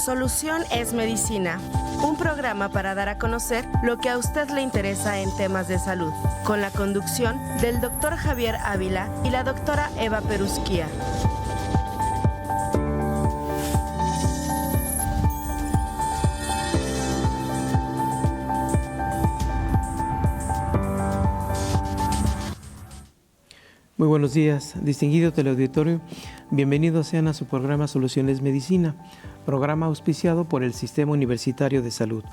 Solución es Medicina, un programa para dar a conocer lo que a usted le interesa en temas de salud, con la conducción del Dr. Javier Ávila y la doctora Eva Perusquía. Muy buenos días, distinguido teleauditorio. Bienvenidos sean a su programa Soluciones Medicina, programa auspiciado por el Sistema Universitario de Salud.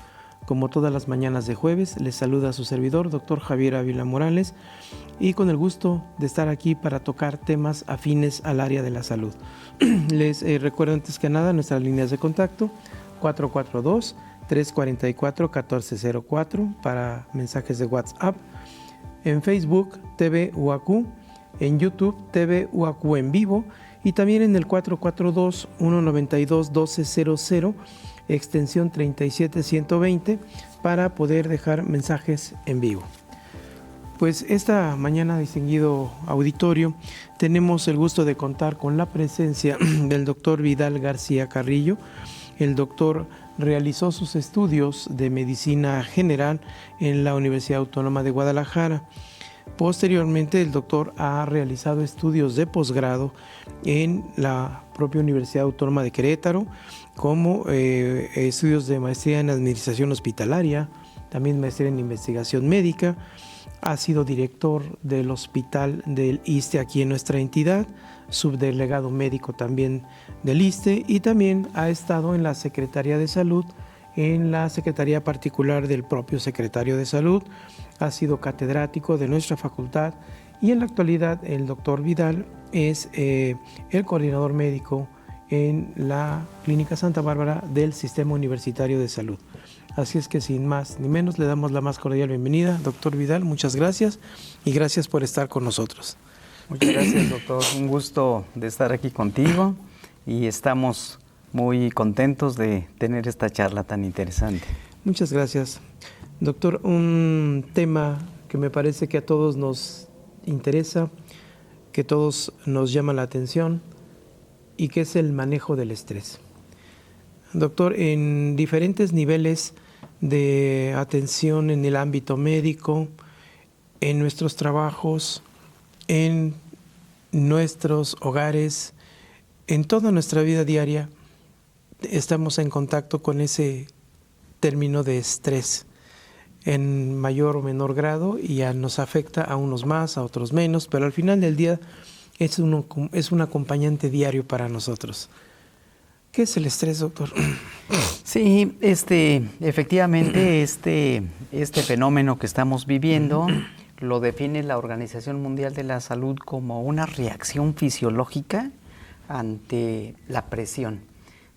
Como todas las mañanas de jueves, les saluda a su servidor, Dr. Javier Ávila Morales, y con el gusto de estar aquí para tocar temas afines al área de la salud. Les recuerdo antes que nada nuestras líneas de contacto, 442-344-1404 para mensajes de WhatsApp, en Facebook, TV UAQ, en YouTube, TV UAQ en vivo, y también en el 442-192-1200, extensión 37120, para poder dejar mensajes en vivo. Pues esta mañana, distinguido auditorio, tenemos el gusto de contar con la presencia del doctor Vidal García Carrillo. El doctor realizó sus estudios de medicina general en la Universidad Autónoma de Guadalajara. Posteriormente, el doctor ha realizado estudios de posgrado en la propia Universidad Autónoma de Querétaro, como estudios de maestría en Administración Hospitalaria, también maestría en Investigación Médica. Ha sido director del Hospital del ISSSTE aquí en nuestra entidad, subdelegado médico también del ISSSTE, y también ha estado en la Secretaría de Salud, en la Secretaría Particular del propio Secretario de Salud. Ha sido catedrático de nuestra facultad y en la actualidad el doctor Vidal es el coordinador médico en la Clínica Santa Bárbara del Sistema Universitario de Salud. Así es que sin más ni menos le damos la más cordial bienvenida. Doctor Vidal, muchas gracias y gracias por estar con nosotros. Muchas gracias, doctor. Un gusto de estar aquí contigo y estamos muy contentos de tener esta charla tan interesante. Muchas gracias. Doctor, un tema que me parece que a todos nos interesa, que a todos nos llama la atención, y que es el manejo del estrés. Doctor, en diferentes niveles de atención en el ámbito médico, en nuestros trabajos, en nuestros hogares, en toda nuestra vida diaria, estamos en contacto con ese término de estrés en mayor o menor grado, y ya nos afecta a unos más, a otros menos, pero al final del día es un acompañante diario para nosotros. ¿Qué es el estrés, doctor? Sí, efectivamente este fenómeno que estamos viviendo lo define la Organización Mundial de la Salud como una reacción fisiológica ante la presión.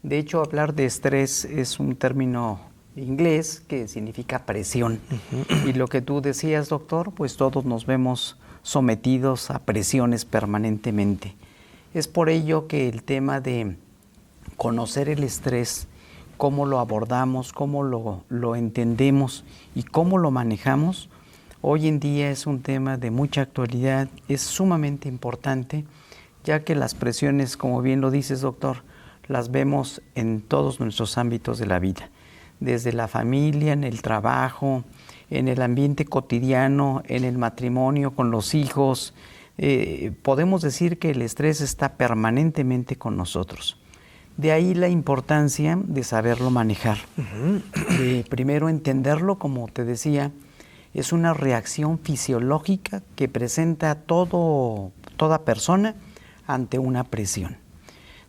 De hecho, hablar de estrés es un término inglés que significa presión. Y lo que tú decías, doctor, pues todos nos vemos sometidos a presiones permanentemente. Es por ello que el tema de conocer el estrés, cómo lo abordamos, cómo lo entendemos y cómo lo manejamos, hoy en día es un tema de mucha actualidad, es sumamente importante, ya que las presiones, como bien lo dices, doctor, las vemos en todos nuestros ámbitos de la vida, desde la familia, en el trabajo, en el ambiente cotidiano, en el matrimonio, con los hijos. Podemos decir que el estrés está permanentemente con nosotros. De ahí la importancia de saberlo manejar. Primero entenderlo, como te decía, es una reacción fisiológica que presenta toda persona ante una presión.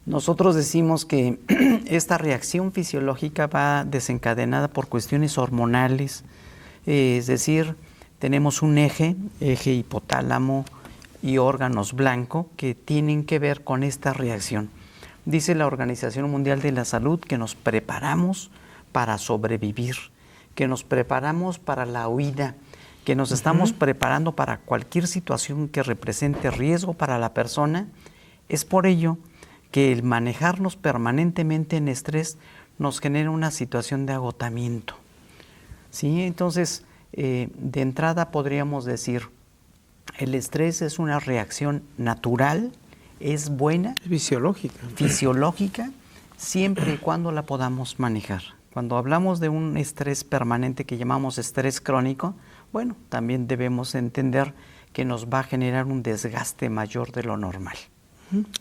Nosotros decimos que esta reacción fisiológica va desencadenada por cuestiones hormonales, es decir, tenemos un eje hipotálamo y órganos blanco que tienen que ver con esta reacción. Dice la Organización Mundial de la Salud que nos preparamos para sobrevivir, que nos preparamos para la huida, que nos estamos preparando para cualquier situación que represente riesgo para la persona. Es por ello que el manejarnos permanentemente en estrés nos genera una situación de agotamiento. ¿Sí? Entonces, de entrada podríamos decir, el estrés es una reacción natural, es buena. Es fisiológica. Fisiológica, siempre y cuando la podamos manejar. Cuando hablamos de un estrés permanente que llamamos estrés crónico, bueno, también debemos entender que nos va a generar un desgaste mayor de lo normal.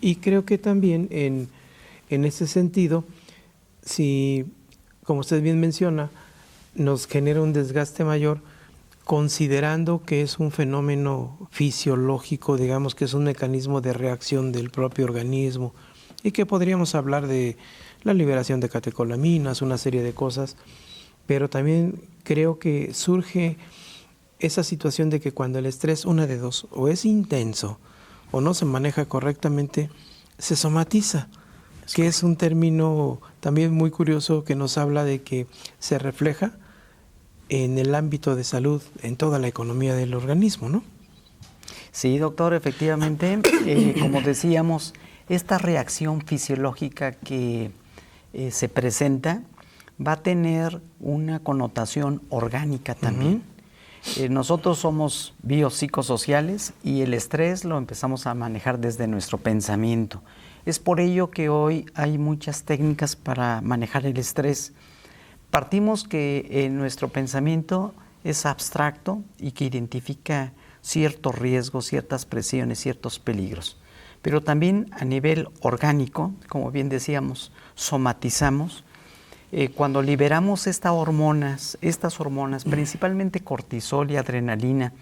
Y creo que también en ese sentido, si, como usted bien menciona, nos genera un desgaste mayor, considerando que es un fenómeno fisiológico, digamos que es un mecanismo de reacción del propio organismo, y que podríamos hablar de la liberación de catecolaminas, una serie de cosas, pero también creo que surge esa situación de que cuando el estrés, una de dos, o es intenso o no se maneja correctamente, se somatiza, que es un término también muy curioso que nos habla de que se refleja en el ámbito de salud, en toda la economía del organismo, ¿no? Sí, doctor, efectivamente, como decíamos, esta reacción fisiológica que se presenta va a tener una connotación orgánica también. Nosotros somos biopsicosociales y el estrés lo empezamos a manejar desde nuestro pensamiento. Es por ello que hoy hay muchas técnicas para manejar el estrés. Partimos que nuestro pensamiento es abstracto y que identifica ciertos riesgos, ciertas presiones, ciertos peligros. Pero también a nivel orgánico, como bien decíamos, somatizamos. Cuando liberamos estas hormonas, principalmente cortisol y adrenalina,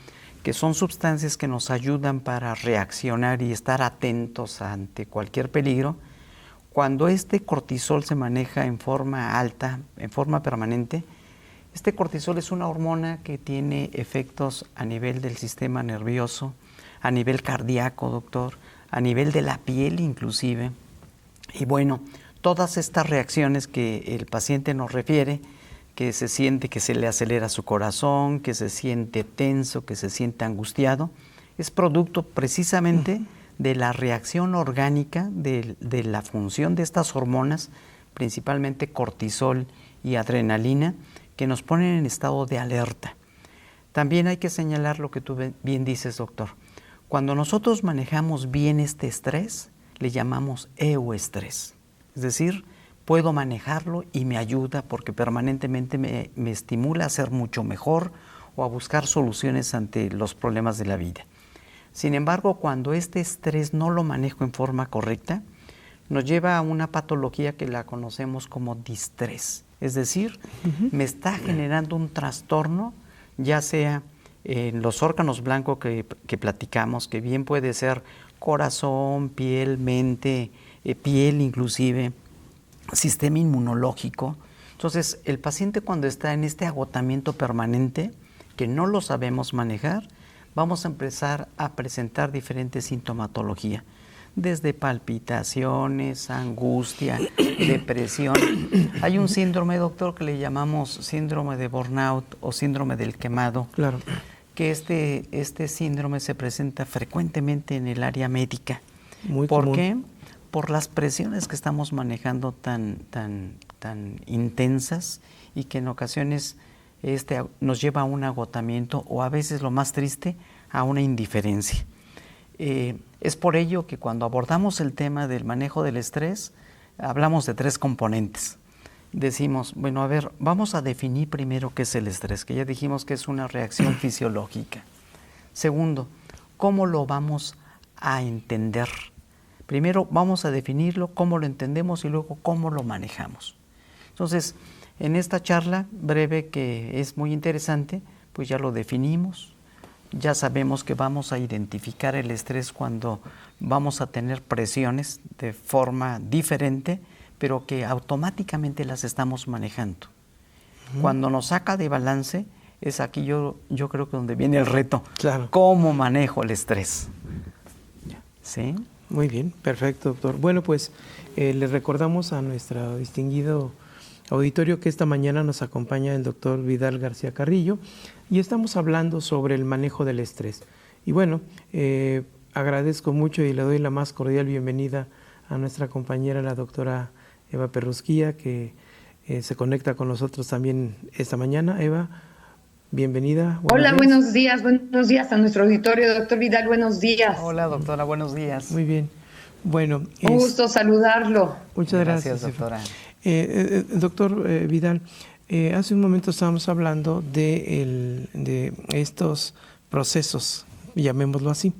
que son sustancias que nos ayudan para reaccionar y estar atentos ante cualquier peligro, cuando este cortisol se maneja en forma alta, en forma permanente, este cortisol es una hormona que tiene efectos a nivel del sistema nervioso, a nivel cardíaco, doctor, a nivel de la piel inclusive. Y bueno, todas estas reacciones que el paciente nos refiere, que se siente que se le acelera su corazón, que se siente tenso, que se siente angustiado, es producto precisamente de la reacción orgánica de la función de estas hormonas, principalmente cortisol y adrenalina, que nos ponen en estado de alerta. También hay que señalar lo que tú bien dices, doctor. Cuando nosotros manejamos bien este estrés, le llamamos euestrés. Es decir, puedo manejarlo y me ayuda porque permanentemente me estimula a ser mucho mejor o a buscar soluciones ante los problemas de la vida. Sin embargo, cuando este estrés no lo manejo en forma correcta, nos lleva a una patología que la conocemos como distrés. Es decir, me está generando un trastorno, ya sea en los órganos blancos que platicamos, que bien puede ser corazón, piel, mente, piel inclusive, sistema inmunológico. Entonces, el paciente cuando está en este agotamiento permanente, que no lo sabemos manejar, vamos a empezar a presentar diferentes sintomatología, desde palpitaciones, angustia, depresión. Hay un síndrome, doctor, que le llamamos síndrome de burnout o síndrome del quemado. Claro. Que este síndrome se presenta frecuentemente en el área médica. Muy ¿Por común. qué? Por las presiones que estamos manejando tan intensas y que en ocasiones nos lleva a un agotamiento o a veces, lo más triste, a una indiferencia. Es por ello que cuando abordamos el tema del manejo del estrés, hablamos de 3 componentes. Decimos, bueno, a ver, vamos a definir primero qué es el estrés, que ya dijimos que es una reacción fisiológica. Segundo, ¿cómo lo vamos a entender? Primero vamos a definirlo, cómo lo entendemos y luego cómo lo manejamos. Entonces, en esta charla breve que es muy interesante, pues ya lo definimos, ya sabemos que vamos a identificar el estrés cuando vamos a tener presiones de forma diferente, pero que automáticamente las estamos manejando. Cuando nos saca de balance, es aquí yo creo que donde viene el reto. Claro. ¿Cómo manejo el estrés? ¿Sí? Muy bien, perfecto, doctor. Bueno, pues le recordamos a nuestro distinguido auditorio que esta mañana nos acompaña el doctor Vidal García Carrillo y estamos hablando sobre el manejo del estrés. Y bueno, agradezco mucho y le doy la más cordial bienvenida a nuestra compañera, la doctora Eva Perrusquía, que se conecta con nosotros también esta mañana. Eva, bienvenida. Hola, buenos días a nuestro auditorio. Doctor Vidal, buenos días. Hola, doctora, buenos días. Muy bien. Bueno, un gusto saludarlo. Muchas gracias, doctora. Doctor Vidal, hace un momento estábamos hablando de estos procesos, llamémoslo así,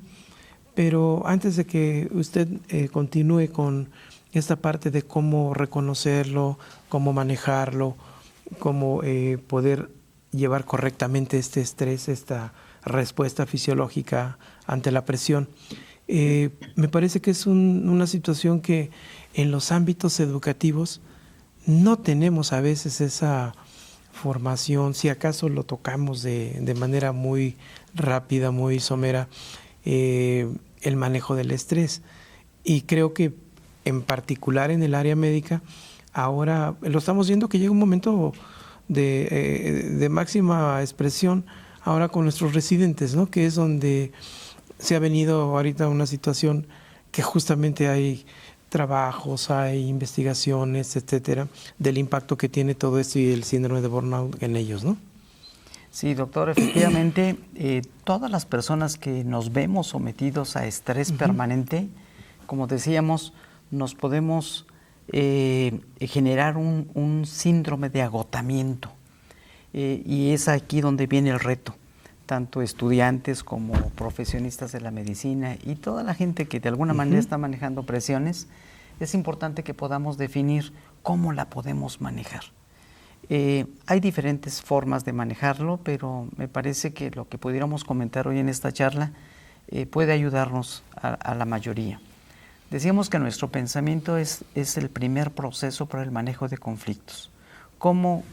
pero antes de que usted continúe con esta parte de cómo reconocerlo, cómo manejarlo, cómo poder llevar correctamente este estrés, esta respuesta fisiológica ante la presión, me parece que es una situación que en los ámbitos educativos no tenemos a veces esa formación, si acaso lo tocamos de manera muy rápida, muy somera, el manejo del estrés. Y creo que en particular en el área médica, ahora lo estamos viendo que llega un momento de máxima expresión ahora con nuestros residentes, ¿no? Que es donde se ha venido ahorita una situación que justamente hay trabajos, hay investigaciones, etcétera, del impacto que tiene todo esto y el síndrome de burnout en ellos, ¿no? Sí, doctor, efectivamente, todas las personas que nos vemos sometidos a estrés permanente, como decíamos, nos podemos generar un síndrome de agotamiento. Y es aquí donde viene el reto, tanto estudiantes como profesionistas de la medicina y toda la gente que de alguna manera está manejando presiones. Es importante que podamos definir cómo la podemos manejar. Hay diferentes formas de manejarlo, pero me parece que lo que pudiéramos comentar hoy en esta charla puede ayudarnos a la mayoría. Decíamos que nuestro pensamiento es el primer proceso para el manejo de conflictos. ¿Cómo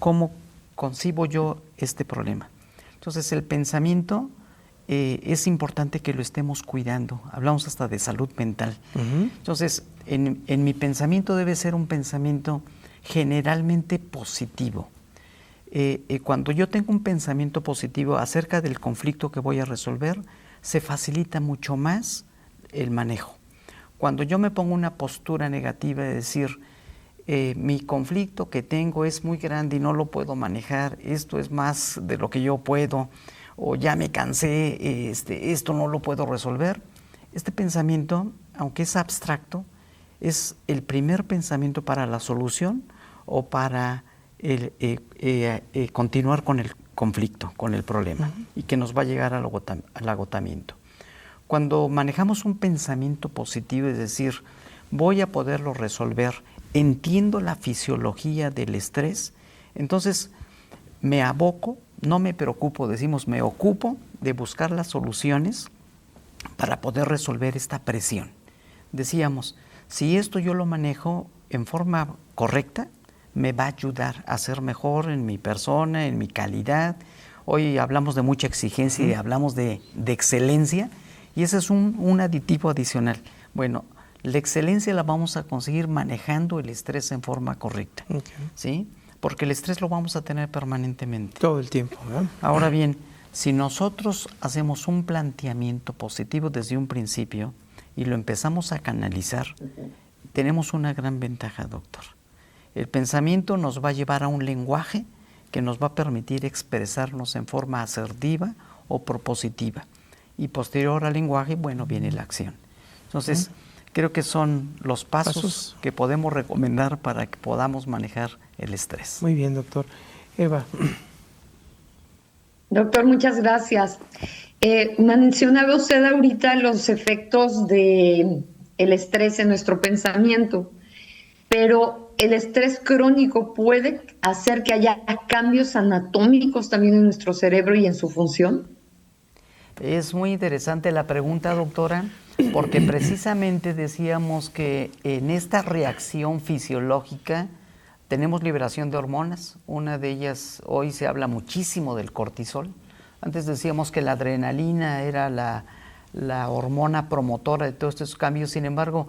concibo yo este problema? Entonces, el pensamiento es importante que lo estemos cuidando. Hablamos hasta de salud mental. Entonces, en mi pensamiento debe ser un pensamiento generalmente positivo. Cuando yo tengo un pensamiento positivo acerca del conflicto que voy a resolver, se facilita mucho más el manejo. Cuando yo me pongo una postura negativa de decir, mi conflicto que tengo es muy grande y no lo puedo manejar, esto es más de lo que yo puedo, o ya me cansé, esto no lo puedo resolver. Este pensamiento, aunque es abstracto, es el primer pensamiento para la solución o para continuar con el conflicto, con el problema, y que nos va a llegar al agotamiento. Cuando manejamos un pensamiento positivo, es decir, voy a poderlo resolver, entiendo la fisiología del estrés, entonces me aboco, no me preocupo, decimos me ocupo de buscar las soluciones para poder resolver esta presión. Decíamos, si esto yo lo manejo en forma correcta, me va a ayudar a ser mejor en mi persona, en mi calidad. Hoy hablamos de mucha exigencia y hablamos de excelencia, y ese es un aditivo adicional. Bueno, la excelencia la vamos a conseguir manejando el estrés en forma correcta, ¿sí? Porque el estrés lo vamos a tener permanentemente. Todo el tiempo, ¿verdad? Ahora bien, si nosotros hacemos un planteamiento positivo desde un principio y lo empezamos a canalizar, tenemos una gran ventaja, doctor. El pensamiento nos va a llevar a un lenguaje que nos va a permitir expresarnos en forma asertiva o propositiva. Y posterior al lenguaje, bueno, viene la acción. Entonces, creo que son los pasos que podemos recomendar para que podamos manejar el estrés. Muy bien, doctor. Eva. Doctor, muchas gracias. Mencionaba usted ahorita los efectos del estrés en nuestro pensamiento, pero el estrés crónico puede hacer que haya cambios anatómicos también en nuestro cerebro y en su función. Es muy interesante la pregunta, doctora, porque precisamente decíamos que en esta reacción fisiológica tenemos liberación de hormonas. Una de ellas, hoy se habla muchísimo del cortisol. Antes decíamos que la adrenalina era la hormona promotora de todos estos cambios. Sin embargo,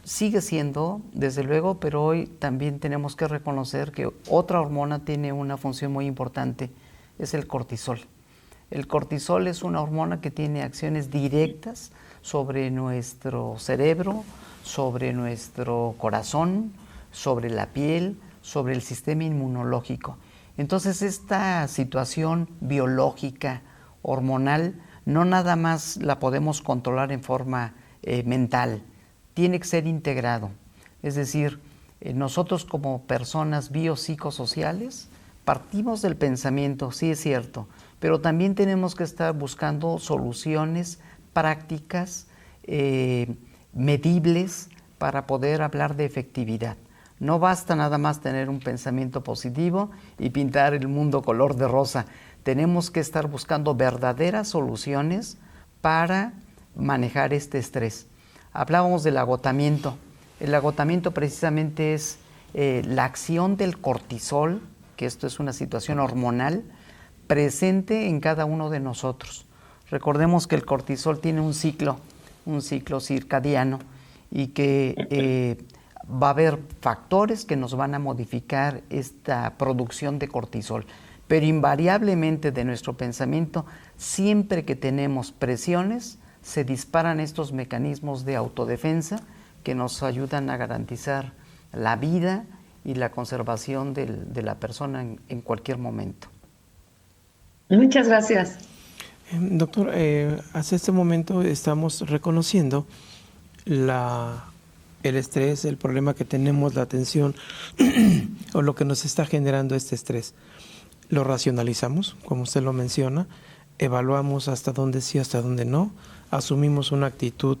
sigue siendo, desde luego, pero hoy también tenemos que reconocer que otra hormona tiene una función muy importante, es el cortisol. El cortisol es una hormona que tiene acciones directas sobre nuestro cerebro, sobre nuestro corazón, sobre la piel, sobre el sistema inmunológico. Entonces, esta situación biológica, hormonal, no nada más la podemos controlar en forma mental. tiene que ser integrado. Es decir, nosotros como personas biopsicosociales partimos del pensamiento, sí es cierto, pero también tenemos que estar buscando soluciones prácticas, medibles, para poder hablar de efectividad. No basta nada más tener un pensamiento positivo y pintar el mundo color de rosa. Tenemos que estar buscando verdaderas soluciones para manejar este estrés. Hablábamos del agotamiento. El agotamiento precisamente es la acción del cortisol, que esto es una situación hormonal, presente en cada uno de nosotros. Recordemos que el cortisol tiene un ciclo circadiano, y que va a haber factores que nos van a modificar esta producción de cortisol. Pero invariablemente de nuestro pensamiento, siempre que tenemos presiones, se disparan estos mecanismos de autodefensa que nos ayudan a garantizar la vida y la conservación de la persona en cualquier momento. Muchas gracias. Doctor, hasta este momento estamos reconociendo el estrés, el problema que tenemos, la tensión o lo que nos está generando este estrés. Lo racionalizamos, como usted lo menciona, evaluamos hasta dónde sí, hasta dónde no, asumimos una actitud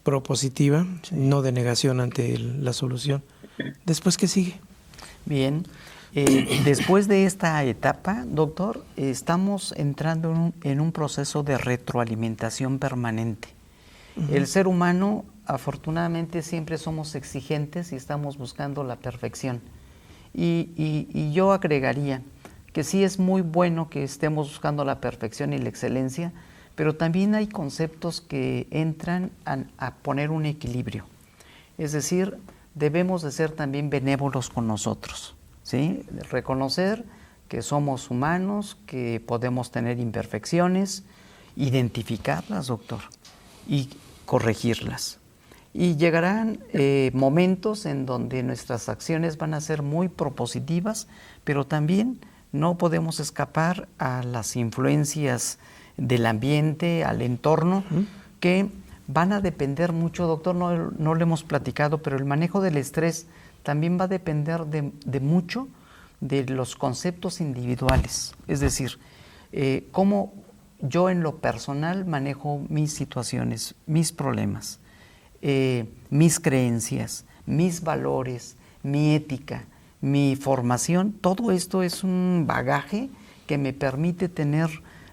propositiva, no de negación ante la solución. ¿Después qué sigue? Bien, después de esta etapa, doctor, estamos entrando en un proceso de retroalimentación permanente. El ser humano, afortunadamente, siempre somos exigentes y estamos buscando la perfección. Y yo agregaría que sí es muy bueno que estemos buscando la perfección y la excelencia, pero también hay conceptos que entran a poner un equilibrio. Es decir, debemos de ser también benévolos con nosotros, ¿sí? Reconocer que somos humanos, que podemos tener imperfecciones, identificarlas, doctor, y corregirlas. Y llegarán momentos en donde nuestras acciones van a ser muy propositivas, pero también no podemos escapar a las influencias del ambiente, al entorno, que van a depender mucho, doctor, no lo hemos platicado, pero el manejo del estrés también va a depender de mucho de los conceptos individuales. Es decir, cómo yo en lo personal manejo mis situaciones, mis problemas, mis creencias, mis valores, mi ética, mi formación. Todo esto es un bagaje que me permite tener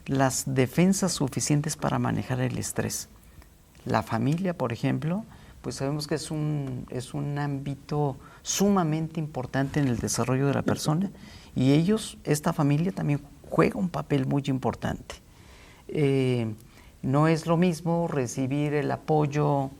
las defensas suficientes para manejar el estrés. La familia, por ejemplo, pues sabemos que es un ámbito sumamente importante en el desarrollo de la persona, y esta familia también juega un papel muy importante. No es lo mismo recibir el apoyo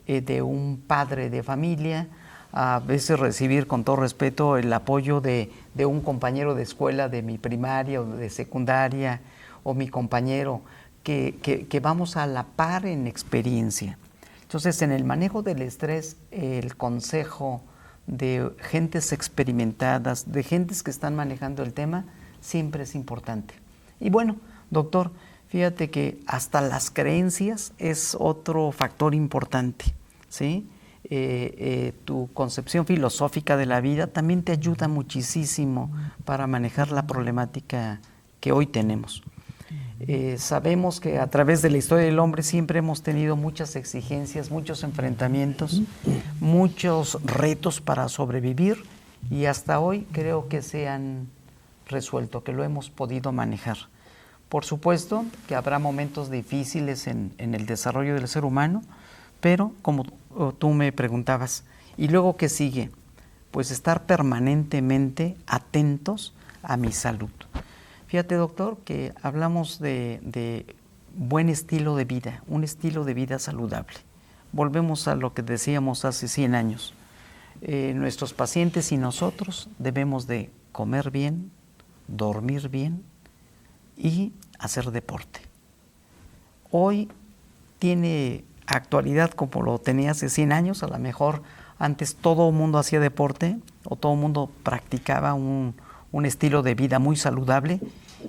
de un padre de familia, a veces recibir, con todo respeto, el apoyo de un compañero de escuela de mi primaria o de secundaria, o mi compañero, que vamos a la par en experiencia. Entonces, en el manejo del estrés, el consejo de gentes experimentadas, de gentes que están manejando el tema, siempre es importante. Y bueno, doctor, fíjate que hasta las creencias es otro factor importante, ¿sí? Tu concepción filosófica de la vida también te ayuda muchísimo para manejar la problemática que hoy tenemos. Sabemos que a través de la historia del hombre siempre hemos tenido muchas exigencias, muchos enfrentamientos, muchos retos para sobrevivir, y hasta hoy creo que se han resuelto, que lo hemos podido manejar. Por supuesto que habrá momentos difíciles en el desarrollo del ser humano, pero como tú me preguntabas, ¿y luego qué sigue? Pues estar permanentemente atentos a mi salud. Fíjate, doctor, que hablamos de buen estilo de vida, un estilo de vida saludable. Volvemos a lo que decíamos hace 100 años. Nuestros pacientes y nosotros debemos de comer bien, dormir bien y hacer deporte. Hoy tiene actualidad como lo tenía hace 100 años. A lo mejor antes todo el mundo hacía deporte o todo el mundo practicaba un estilo de vida muy saludable,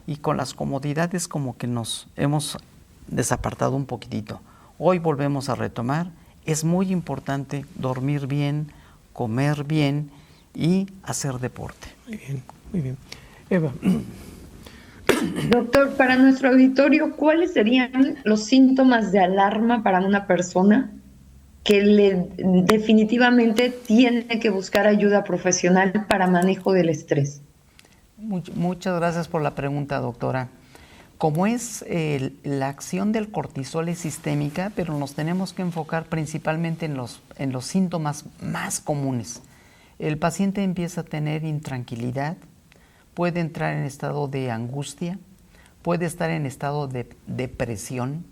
y con las comodidades como que nos hemos desapartado un poquitito. Hoy volvemos a retomar es muy importante dormir bien, comer bien y hacer deporte. Muy bien, muy bien. Eva. Doctor, para nuestro auditorio, ¿cuáles serían los síntomas de alarma para una persona que definitivamente tiene que buscar ayuda profesional para manejo del estrés? Muchas gracias por la pregunta, doctora. Como es la acción del cortisol es sistémica, pero nos tenemos que enfocar principalmente en los síntomas más comunes. El paciente empieza a tener intranquilidad, puede entrar en estado de angustia, puede estar en estado de depresión.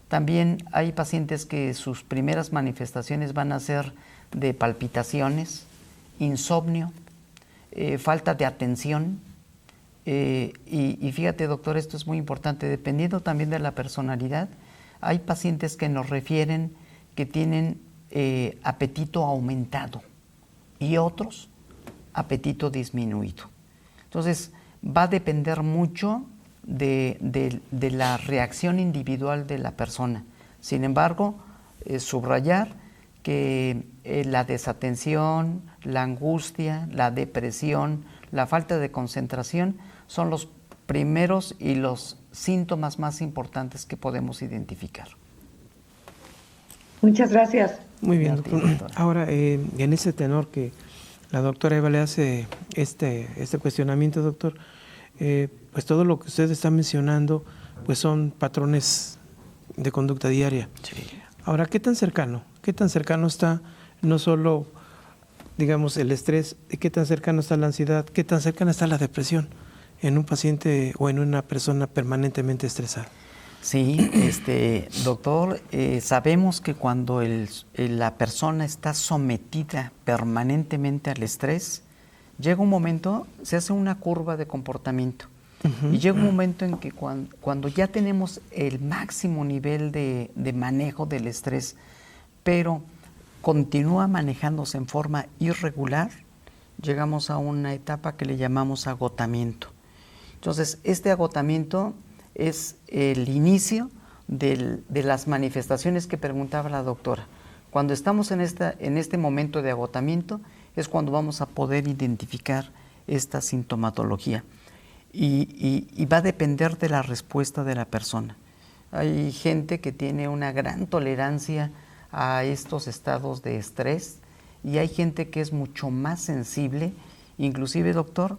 También hay pacientes que sus primeras manifestaciones van a ser de palpitaciones, insomnio, falta de atención. Y fíjate, doctor, esto es muy importante, dependiendo también de la personalidad, hay pacientes que nos refieren que tienen apetito aumentado y otros apetito disminuido. Entonces, va a depender mucho de la reacción individual de la persona. Sin embargo, subrayar que la desatención, la angustia, la depresión, la falta de concentración son los primeros y los síntomas más importantes que podemos identificar. Muchas gracias. Muy bien, doctor. Ahora, en ese tenor que la doctora Eva le hace este cuestionamiento, doctor, pues todo lo que usted está mencionando pues son patrones de conducta diaria. Sí. Ahora, ¿qué tan cercano está no solo, digamos, el estrés, qué tan cercano está la ansiedad, qué tan cercana está la depresión en un paciente o en una persona permanentemente estresada? Sí, doctor, sabemos que cuando la persona está sometida permanentemente al estrés, llega un momento, se hace una curva de comportamiento. Y llega un momento en que cuando ya tenemos el máximo nivel de manejo del estrés, pero continúa manejándose en forma irregular, llegamos a una etapa que le llamamos agotamiento. Entonces, este agotamiento es el inicio de las manifestaciones que preguntaba la doctora. Cuando estamos en este momento de agotamiento es cuando vamos a poder identificar esta sintomatología y va a depender de la respuesta de la persona. Hay gente que tiene una gran tolerancia a estos estados de estrés y hay gente que es mucho más sensible. Inclusive, doctor,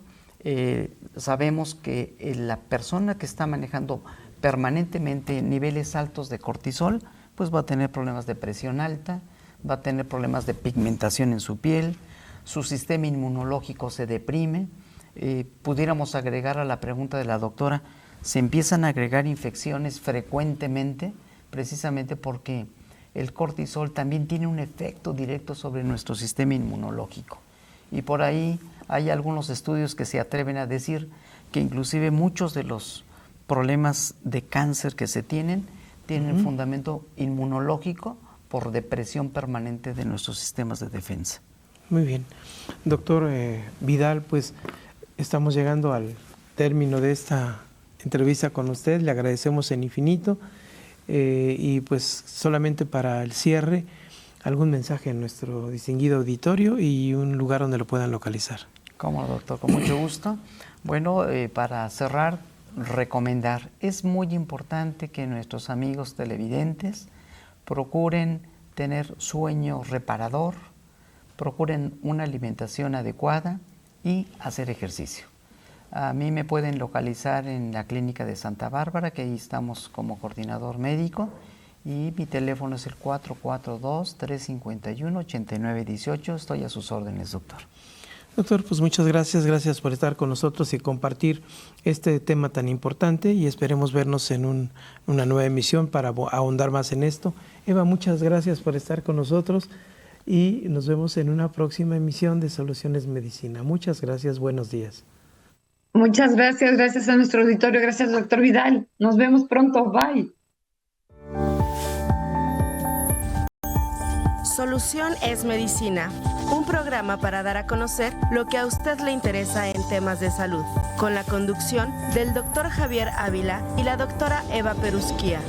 sabemos que la persona que está manejando permanentemente niveles altos de cortisol, pues va a tener problemas de presión alta, va a tener problemas de pigmentación en su piel, su sistema inmunológico se deprime. Pudiéramos agregar a la pregunta de la doctora, se empiezan a agregar infecciones frecuentemente, precisamente porque el cortisol también tiene un efecto directo sobre nuestro sistema inmunológico. Y por ahí hay algunos estudios que se atreven a decir que inclusive muchos de los problemas de cáncer que se tienen fundamento inmunológico por depresión permanente de nuestros sistemas de defensa. Muy bien. Doctor Vidal, pues estamos llegando al término de esta entrevista con usted. Le agradecemos en infinito y pues solamente para el cierre, algún mensaje a nuestro distinguido auditorio y un lugar donde lo puedan localizar. Cómo, doctor, con mucho gusto. Bueno, para cerrar, recomendar, es muy importante que nuestros amigos televidentes procuren tener sueño reparador, procuren una alimentación adecuada y hacer ejercicio. A mí me pueden localizar en la clínica de Santa Bárbara, que ahí estamos como coordinador médico, y mi teléfono es el 442-351-8918. Estoy a sus órdenes, doctor. Doctor, pues muchas gracias por estar con nosotros y compartir este tema tan importante y esperemos vernos en una nueva emisión para ahondar más en esto. Eva, muchas gracias por estar con nosotros y nos vemos en una próxima emisión de Soluciones Medicina. Muchas gracias, buenos días. Muchas gracias a nuestro auditorio, gracias doctor Vidal. Nos vemos pronto, bye. Solución es Medicina, un programa para dar a conocer lo que a usted le interesa en temas de salud, con la conducción del doctor Javier Ávila y la doctora Eva Perusquía.